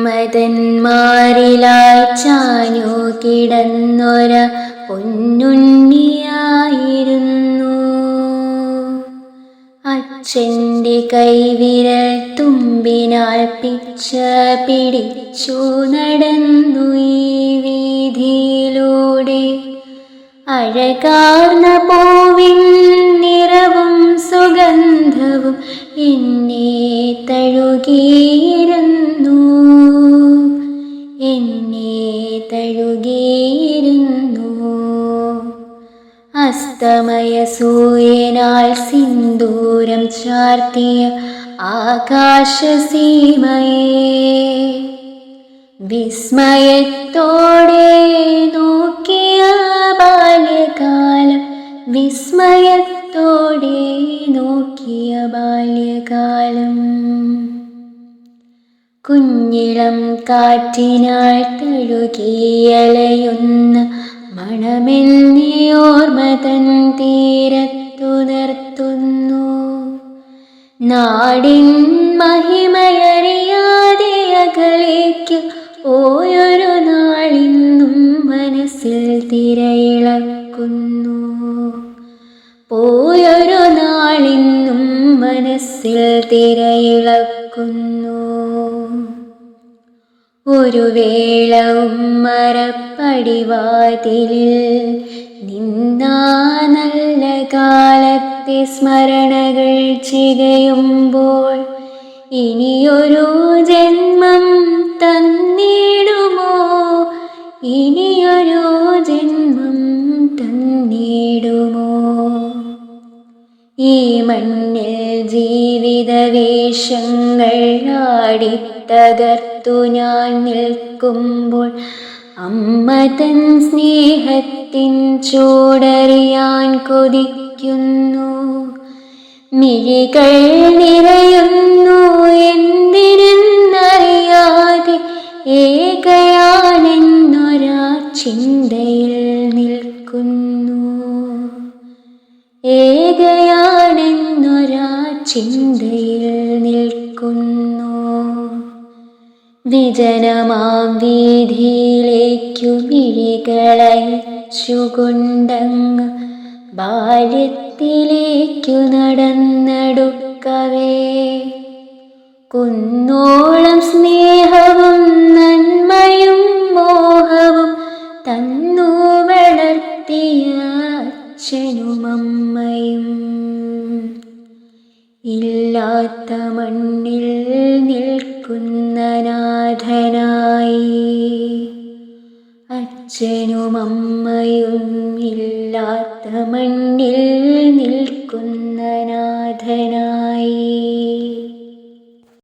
മദന്മാരിലായി ചാഞ്ഞു കിടന്നൊര പൊന്നുണ്ണിയായിരുന്നു. അച്ഛൻ്റെ കൈവിരൽ തുമ്പിനാൽ പിച്ച പിടിച്ചു നടന്നു ഈ വീതിയിലൂടെ. അഴകാർന്ന പൂവിൻ നിറവും സുഗന്ധവും എന്നെ തഴുകിയിരുന്നു, എന്നെ തഴുകിയിരുന്നു. അസ്തമയ സൂര്യനാൽ സിന്ദൂരം ചാർത്തിയ ആകാശസീമയെ വിസ്മയത്തോടെ നോക്കിയ ബാല്യകാലം, വിസ്മയത്തോടെ നോക്കിയ ബാല്യകാലം. കുഞ്ഞിളം കാറ്റിനാൽ തഴുകിയലയുന്ന മണമെന്നെ ഓർമ്മ തൻ തീരത്തു നിർത്തുന്നു. നാടിൻ മഹിമയറിയാതെ അകലേക്ക് പോയൊരു നാളിന്നും മനസ്സിൽ തിരയിളക്കുന്നു, പോയൊരു നാളിന്നും മനസ്സിൽ തിരയിളക്കുന്നു. ഒരു വേള ഉമ്മറപ്പടിവാതിലിൽ നിന്നാ നല്ല കാലത്തെ സ്മരണകൾ ചികയുമ്പോൾ ഇനിയൊരു ജന്മം തന്നിടുമോ, ഇനിയൊരു ജന്മം തന്നിടുമോ. ഈ മണ്ണിൽ ജീവിത വേഷങ്ങൾ ആടിത്തകർത്തു ഞാൻ നിൽക്കുമ്പോൾ അമ്മ തൻ സ്നേഹത്തിൻ ചൂടറിയാൻ കൊതിക്കുന്നു. മിഴികൾ നിറയുന്നു എന്തിനെന്നറിയാതെ, ഏകയാണെന്നൊരാ ചിന്തയിൽ നിൽക്കുന്നു, ഏകയാണെന്നൊരാ ചിന്തയിൽ നിൽക്കുന്നു. വിജനമാം വീഥിയിലേക്കു മിഴികളയച്ചുകൊണ്ടങ്ങ് ബാല്യത്തിലേക്കു നടന്നെടുക്കവേ, കുന്നോളം സ്നേഹവും നന്മയും മോഹവും തന്നു വളർത്തിയ അച്ഛനും അമ്മയും. ഇല്ലാത്ത മണ്ണിൽ നിൽക്കുന്ന നാഥനായി, അച്ഛനും അമ്മയും ഇല്ലാത്ത മണ്ണിൽ നിൽക്കുന്ന നാഥനായി.